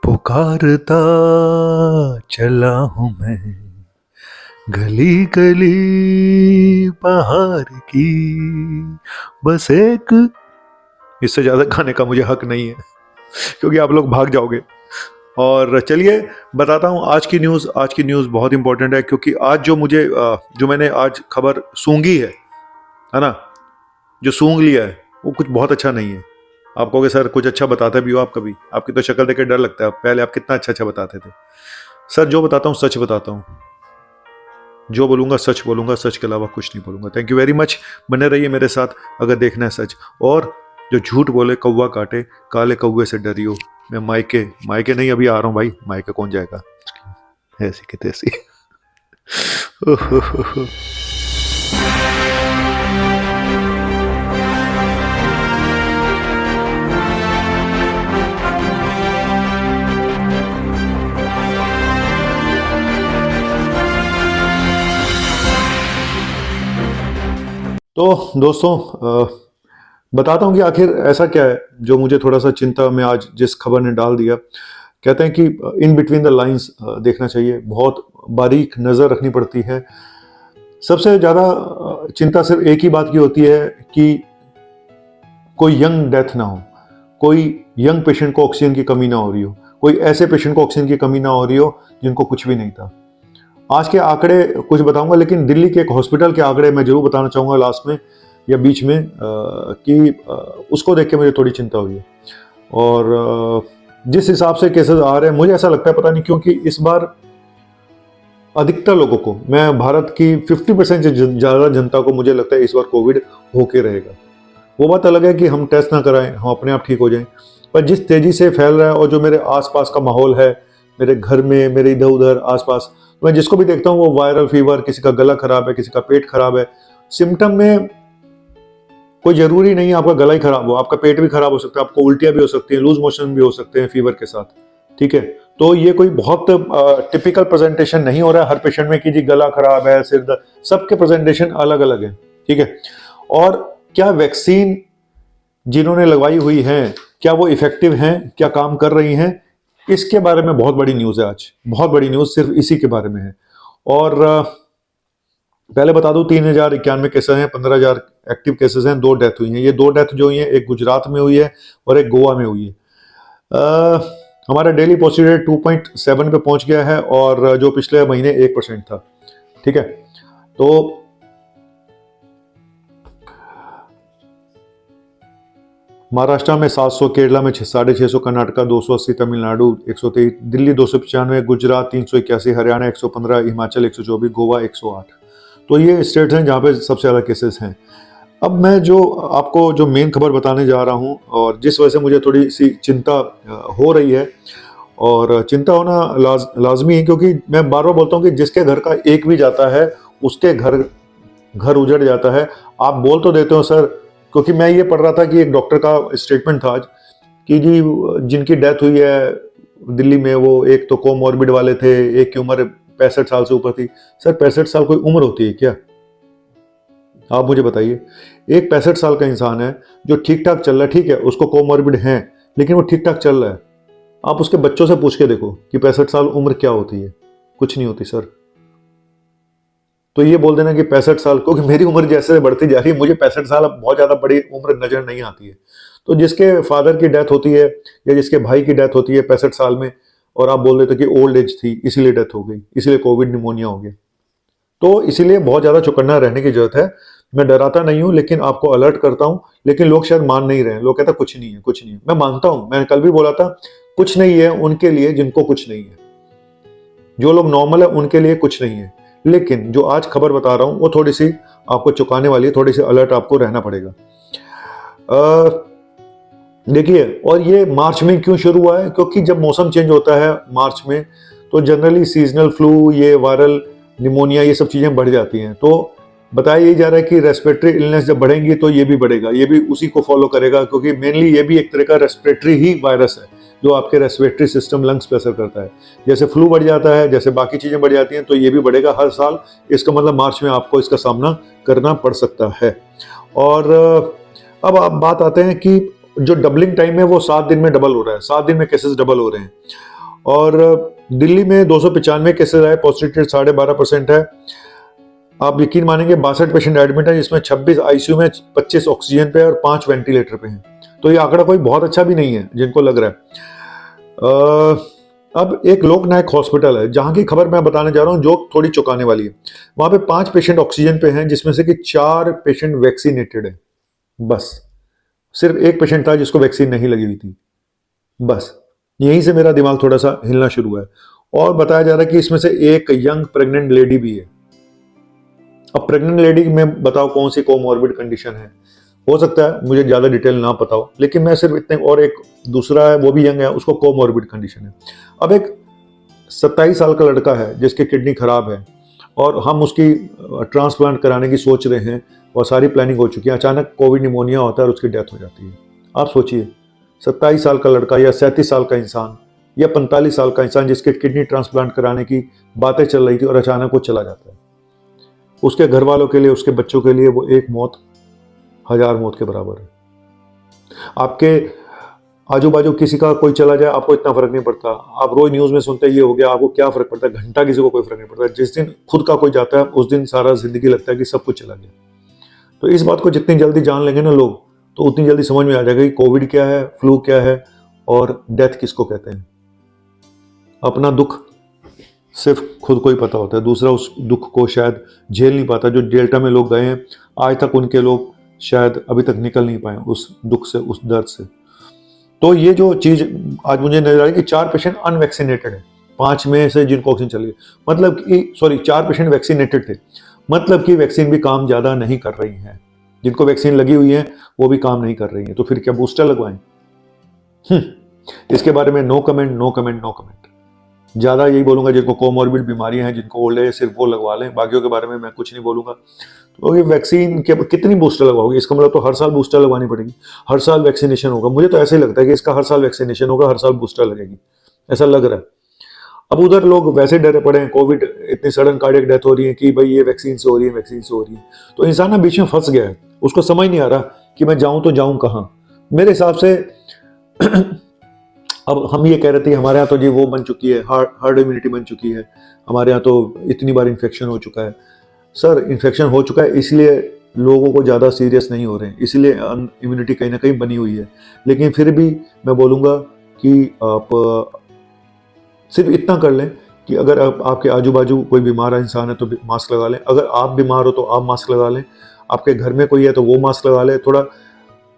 पुकारता चला हूँ मैं गली गली बाहर की, बस एक। इससे ज़्यादा गाने का मुझे हक नहीं है क्योंकि आप लोग भाग जाओगे। और चलिए बताता हूँ आज की न्यूज़। आज की न्यूज़ बहुत इंपॉर्टेंट है क्योंकि आज जो मैंने आज खबर सूंघी है ना, जो सूंघ लिया है वो कुछ बहुत अच्छा नहीं है। आप कहोगे सर कुछ अच्छा बताते भी हो आप कभी? आपकी तो शक्ल देख के डर लगता है। पहले आप कितना अच्छा अच्छा बताते थे। सर जो बताता हूँ सच बताता हूँ, जो बोलूँगा सच बोलूँगा, सच के अलावा कुछ नहीं बोलूँगा। Thank you very much. बने रहिए मेरे साथ अगर देखना है सच। और जो झूठ बोले कौवा काटे, काले कौवे से डरियो। मैं मायके नहीं अभी आ रहा हूँ भाई। मायके कौन जाएगा ऐसी की तैसी। तो दोस्तों बताता हूँ कि आखिर ऐसा क्या है जो मुझे थोड़ा सा चिंता में आज जिस खबर ने डाल दिया। कहते हैं कि इन बिटवीन द लाइंस देखना चाहिए, बहुत बारीक नज़र रखनी पड़ती है। सबसे ज़्यादा चिंता सिर्फ एक ही बात की होती है कि कोई यंग डेथ ना हो, कोई यंग पेशेंट को ऑक्सीजन की कमी ना हो रही हो, कोई ऐसे पेशेंट को ऑक्सीजन की कमी ना हो रही हो जिनको कुछ भी नहीं था। आज के आंकड़े कुछ बताऊंगा, लेकिन दिल्ली के एक हॉस्पिटल के आंकड़े मैं जरूर बताना चाहूँगा लास्ट में या बीच में कि उसको देख के मुझे थोड़ी चिंता हुई है। और जिस हिसाब से केसेस आ रहे हैं मुझे ऐसा लगता है, पता नहीं क्योंकि इस बार अधिकतर लोगों को, मैं भारत की 50% से ज़्यादा जनता को मुझे लगता है इस बार कोविड होके रहेगा। वो बात अलग है कि हम टेस्ट ना कराएं, हम अपने आप ठीक हो जाएं, पर जिस तेज़ी से फैल रहा है और जो मेरे आसपास का माहौल है, मेरे घर में, मेरे इधर उधर आसपास, मैं जिसको भी देखता हूँ वो वायरल फीवर, किसी का गला खराब है, किसी का पेट खराब है। सिम्टम में कोई जरूरी नहीं है आपका गला ही खराब हो, आपका पेट भी खराब हो सकता है, आपको उल्टियाँ भी हो सकती हैं, लूज मोशन भी हो सकते हैं फीवर के साथ। ठीक है, तो ये कोई बहुत टिपिकल प्रेजेंटेशन नहीं हो रहा है हर पेशेंट में कि जी गला खराब है, सिर दर्द। सबके प्रेजेंटेशन अलग अलग है। ठीक है, और क्या वैक्सीन जिन्होंने लगवाई हुई है क्या वो इफेक्टिव हैं, क्या काम कर रही हैं, इसके बारे में बहुत बड़ी न्यूज़ है आज। बहुत बड़ी न्यूज़ सिर्फ इसी के बारे में है। और पहले बता दूं 3091 केसेस हैं, 15,000 एक्टिव केसेस हैं, 2 डेथ हुई हैं। ये 2 डेथ जो हुई हैं एक गुजरात में हुई है और एक गोवा में हुई है। हमारा डेली पॉजिटिव रेट 2.7 पे पहुंच गया है और जो पिछले महीने 1% था। ठीक है, तो महाराष्ट्र में 700, केरला में 650, कर्नाटका 280, तमिलनाडु 123, दिल्ली 295, गुजरात 381, हरियाणा 115, हिमाचल 124, गोवा 108। तो ये स्टेट्स हैं जहाँ पे सबसे ज़्यादा केसेस हैं। अब मैं जो आपको जो मेन खबर बताने जा रहा हूँ और जिस वजह से मुझे थोड़ी सी चिंता हो रही है, और चिंता होना लाजमी है क्योंकि मैं बार बार बोलता हूँ कि जिसके घर का एक भी जाता है उसके घर उजड़ जाता है। आप बोल तो देते हो सर, क्योंकि मैं ये पढ़ रहा था कि एक डॉक्टर का स्टेटमेंट था आज कि जी जिनकी डेथ हुई है दिल्ली में वो एक तो कोमॉर्बिड वाले थे, एक की उम्र 65 साल से ऊपर थी। सर 65 साल कोई उम्र होती है क्या? आप मुझे बताइए। एक 65 साल का इंसान है जो ठीक ठाक चल रहा है, ठीक है उसको कोमॉर्बिड है लेकिन वो ठीक ठाक चल रहा है। आप उसके बच्चों से पूछ के देखो कि 65 साल उम्र क्या होती है। कुछ नहीं होती सर। तो ये बोल देना कि 65 साल, क्योंकि मेरी उम्र जैसे बढ़ती जा रही है मुझे 65 साल अब बहुत ज़्यादा बड़ी उम्र नज़र नहीं आती है। तो जिसके फादर की डेथ होती है या जिसके भाई की डेथ होती है 65 साल में और आप बोल देते कि ओल्ड एज थी इसीलिए डेथ हो गई, इसीलिए कोविड निमोनिया हो गया, तो इसीलिए बहुत ज़्यादा चौकन्ना रहने की जरूरत है। मैं डराता नहीं हूँ लेकिन आपको अलर्ट करता हूँ। लेकिन लोग शायद मान नहीं रहे हैं, लोग कहते हैं कुछ नहीं है, कुछ नहीं है। मैं मानता हूँ, मैंने कल भी बोला था कुछ नहीं है उनके लिए जिनको कुछ नहीं है। जो लोग नॉर्मल है उनके लिए कुछ नहीं है। लेकिन जो आज खबर बता रहा हूं वो थोड़ी सी आपको चौंकाने वाली है, थोड़ी सी अलर्ट आपको रहना पड़ेगा। देखिए, और ये मार्च में क्यों शुरू हुआ है? क्योंकि जब मौसम चेंज होता है मार्च में तो जनरली सीजनल फ्लू, ये वायरल निमोनिया, ये सब चीजें बढ़ जाती हैं। तो बताया यही जा रहा है कि रेस्पिरेटरी इलनेस जब बढ़ेंगी तो ये भी बढ़ेगा, ये भी उसी को फॉलो करेगा, क्योंकि मेनली ये भी एक तरह का रेस्पिरेटरी ही वायरस है जो आपके रेस्पिरेटरी सिस्टम, लंग्स पे असर करता है। जैसे फ्लू बढ़ जाता है, जैसे बाकी चीजें बढ़ जाती हैं, तो ये भी बढ़ेगा हर साल। इसका मतलब मार्च में आपको इसका सामना करना पड़ सकता है। और अब आप बात आते हैं कि जो डबलिंग टाइम है वो 7 दिन में डबल हो रहा है, 7 दिन में केसेस डबल हो रहे हैं। और दिल्ली में 295 केसेस आए, पॉजिटिव रेट 12.5% है। आप यकीन मानेंगे 62 पेशेंट एडमिट है, जिसमें 26 आईसीयू में, 25 ऑक्सीजन पे और 5 वेंटिलेटर पे हैं। तो ये आंकड़ा कोई बहुत अच्छा भी नहीं है जिनको लग रहा है। अब एक लोकनायक हॉस्पिटल है जहां की खबर मैं बताने जा रहा हूं जो थोड़ी चौंकाने वाली है। वहां पे 5 पेशेंट ऑक्सीजन पे हैं, जिसमें से कि 4 पेशेंट वैक्सीनेटेड है। बस सिर्फ एक पेशेंट था जिसको वैक्सीन नहीं लगी हुई थी। बस यहीं से मेरा दिमाग थोड़ा सा हिलना शुरू हुआ है। और बताया जा रहा है कि इसमें से एक यंग प्रेग्नेंट लेडी भी है। अब प्रेग्नेंट लेडी में बताओ कौन सी कोमॉर्बिड कंडीशन है। हो सकता है मुझे ज्यादा डिटेल ना पता हो, लेकिन मैं सिर्फ इतने, और एक दूसरा है वो भी यंग है, उसको कोमॉर्बिड कंडीशन है। अब एक 27 साल का लड़का है जिसकी किडनी खराब है और हम उसकी ट्रांसप्लांट कराने की सोच रहे हैं और सारी प्लानिंग हो चुकी है। अचानक कोविड निमोनिया होता है और उसकी डेथ हो जाती है। आप सोचिए 27 साल का लड़का या 37 साल का इंसान या 45 साल का इंसान जिसके किडनी ट्रांसप्लांट कराने की बातें चल रही थी और अचानक वो चला जाता है। उसके घर वालों के लिए, उसके बच्चों के लिए वो एक मौत 1000 मौत के बराबर है। आपके आजू बाजू किसी का कोई चला जाए आपको इतना फर्क नहीं पड़ता, आप रोज न्यूज में सुनते ये हो गया, आपको क्या फर्क पड़ता है, घंटा किसी को कोई फर्क नहीं पड़ता। जिस दिन खुद का कोई जाता है उस दिन सारा जिंदगी लगता है कि सब कुछ चला गया। तो इस बात को जितनी जल्दी जान लेंगे ना लोग, तो उतनी जल्दी समझ में आ जाएगा कि कोविड क्या है, फ्लू क्या है और डेथ किसको कहते हैं। अपना दुख सिर्फ खुद को ही पता होता है, दूसरा उस दुख को शायद झेल नहीं पाता। जो डेल्टा में लोग गए हैं आज तक उनके लोग शायद अभी तक निकल नहीं पाए उस दुख से, उस दर्द से। तो ये जो चीज आज मुझे नजर आ रही है कि 4 पेशेंट अनवैक्सीनेटेड है, 5 में से जिनको ऑक्सीजन चली, मतलब कि 4 पेशेंट वैक्सीनेटेड थे, मतलब कि वैक्सीन भी काम ज्यादा नहीं कर रही है। जिनको वैक्सीन लगी हुई है वो भी काम नहीं कर रही है, तो फिर क्या बूस्टर लगवाएं? इसके बारे में no comment, no comment, no comment. ज्यादा यही बोलूंगा जिनको कोमॉर्बिड बीमारियां हैं, जिनको ओल्ड एज, सिर्फ वो लगवा लें, बाकियों के बारे में मैं कुछ नहीं बोलूंगा। तो ये वैक्सीन के कितनी बूस्टर लगवाओगे? इसका मतलब तो हर साल बूस्टर लगवानी पड़ेगी, हर साल वैक्सीनेशन होगा। मुझे तो ऐसे ही लगता है कि इसका हर साल वैक्सीनेशन होगा, हर साल बूस्टर लगेगी, ऐसा लग रहा है। अब उधर लोग वैसे डरे पड़े हैं, कोविड इतनी सडन कार्डियक डेथ हो रही है कि भाई ये वैक्सीन से हो रही है, वैक्सीन से हो रही है। तो इंसान ना बीच में फंस गया है, उसको समझ नहीं आ रहा कि मैं जाऊं तो जाऊं कहां। मेरे हिसाब से अब हम ये कह रहे थे हमारे यहाँ तो जी वो बन चुकी है, हार्ड इम्यूनिटी बन चुकी है, हमारे यहाँ तो इतनी बार इन्फेक्शन हो चुका है। सर इन्फेक्शन हो चुका है इसलिए लोगों को ज़्यादा सीरियस नहीं हो रहे हैं, इसलिए इम्यूनिटी कहीं ना कहीं बनी हुई है। लेकिन फिर भी मैं बोलूँगा कि आप सिर्फ इतना कर लें कि अगर आपके आजू बाजू कोई बीमार इंसान है तो मास्क लगा लें, अगर आप बीमार हो तो आप मास्क लगा लें, आपके घर में कोई है तो वो मास्क लगा ले। थोड़ा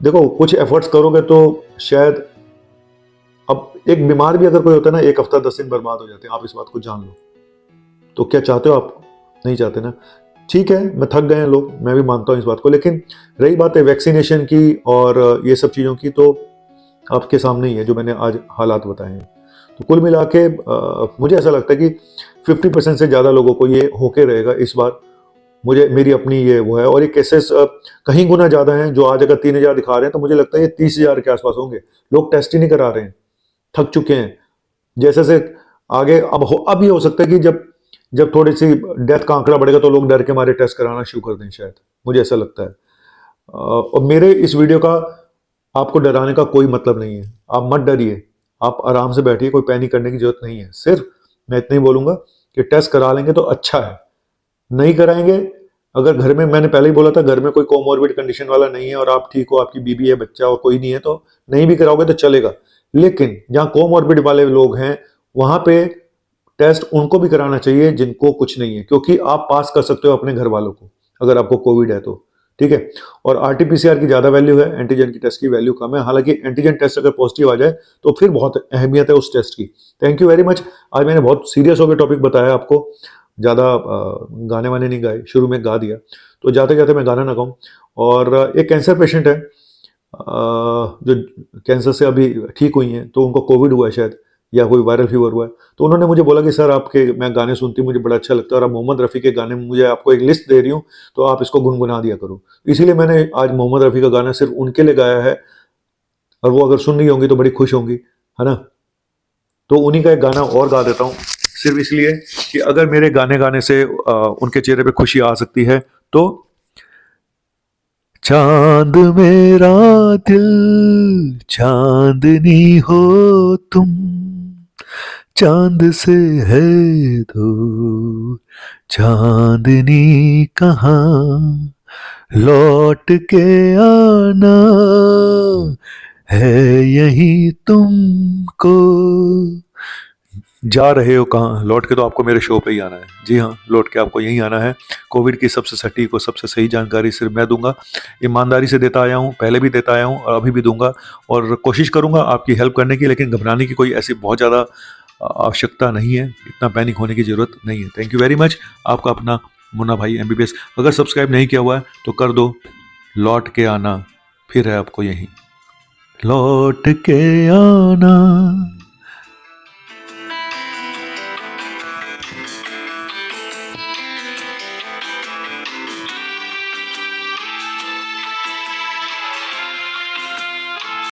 देखो कुछ एफर्ट्स करोगे तो शायद, अब एक बीमार भी अगर कोई होता है ना, 1 हफ्ता 10 दिन बर्बाद हो जाते हैं, आप इस बात को जान लो। तो क्या चाहते हो आप? नहीं चाहते ना। ठीक है, मैं थक गए हैं लोग, मैं भी मानता हूँ इस बात को। लेकिन रही बात है वैक्सीनेशन की और ये सब चीज़ों की, तो आपके सामने ही है जो मैंने आज हालात बताए हैं। तो कुल मिला के मुझे ऐसा लगता है कि 50% से ज़्यादा लोगों को ये होके रहेगा इस बार। मुझे मेरी अपनी ये वो है, और ये केसेस कहीं गुना ज़्यादा हैं। जो आज अगर 3000 दिखा रहे हैं तो मुझे लगता है ये 30,000 के आसपास होंगे। लोग टेस्ट ही नहीं करा रहे हैं, थक चुके हैं। जैसे से आगे अब ये हो सकता है कि जब थोड़ी सी डेथ का आंकड़ा बढ़ेगा तो लोग डर के मारे टेस्ट कराना शुरू कर दें, शायद, मुझे ऐसा लगता है। और मेरे इस वीडियो का आपको डराने का कोई मतलब नहीं है, आप मत डरिए, आप आराम से बैठिए, कोई पैनिक करने की जरूरत नहीं है। सिर्फ मैं इतना ही बोलूंगा कि टेस्ट करा लेंगे तो अच्छा है, नहीं कराएंगे, अगर घर में, मैंने पहले ही बोला था, घर में कोई कोमॉर्बिड कंडीशन वाला नहीं है और आप ठीक हो, आपकी बीबी है, बच्चा और कोई नहीं है, तो नहीं भी कराओगे तो चलेगा। लेकिन जहाँ कोमॉर्बिड वाले लोग हैं वहां पे टेस्ट उनको भी कराना चाहिए जिनको कुछ नहीं है, क्योंकि आप पास कर सकते हो अपने घर वालों को अगर आपको कोविड है तो, ठीक है। और आरटीपीसीआर की ज्यादा वैल्यू है, एंटीजन की टेस्ट की वैल्यू कम है। हालांकि एंटीजन टेस्ट अगर पॉजिटिव आ जाए तो फिर बहुत अहमियत है उस टेस्ट की। Thank you very much. आज मैंने बहुत सीरियस होकर टॉपिक बताया आपको, ज़्यादा गाने वाने नहीं गाए, शुरू में गा दिया, तो जाते जाते मैं गाना ना गाऊँ। और एक कैंसर पेशेंट है जो कैंसर से अभी ठीक हुई हैं, तो उनको कोविड हुआ है शायद, या कोई वायरल फीवर हुआ है, तो उन्होंने मुझे बोला कि सर आपके मैं गाने सुनती हूँ, मुझे बड़ा अच्छा लगता है, और आप मोहम्मद रफ़ी के गाने, मुझे आपको एक लिस्ट दे रही हूँ तो आप इसको गुनगुना दिया करो। इसीलिए मैंने आज मोहम्मद रफ़ी का गाना सिर्फ उनके लिए गाया है, और वो अगर सुन रही होंगी तो बड़ी खुश होंगी, है ना। तो उन्हीं का एक गाना और गा देता हूँ, सिर्फ इसलिए कि अगर मेरे गाने गाने से उनके चेहरे पे खुशी आ सकती है तो चांद मेरा दिल चांदनी हो तुम, चांद से है दूर चांदनी कहाँ, लौट के आना है यही तुमको। जा रहे हो कहाँ, लौट के तो आपको मेरे शो पे ही आना है। जी हाँ, लौट के आपको यहीं आना है। कोविड की सबसे सटीक और सबसे सही जानकारी सिर्फ मैं दूंगा, ईमानदारी से देता आया हूँ, पहले भी देता आया हूँ और अभी भी दूंगा, और कोशिश करूंगा आपकी हेल्प करने की। लेकिन घबराने की कोई ऐसी बहुत ज़्यादा आवश्यकता नहीं है, इतना पैनिक होने की ज़रूरत नहीं है। Thank you very much. आपका अपना मुन्ना भाई MBBS। अगर सब्सक्राइब नहीं किया हुआ है तो कर दो। लौट के आना फिर है आपको यहीं, लौट के आना।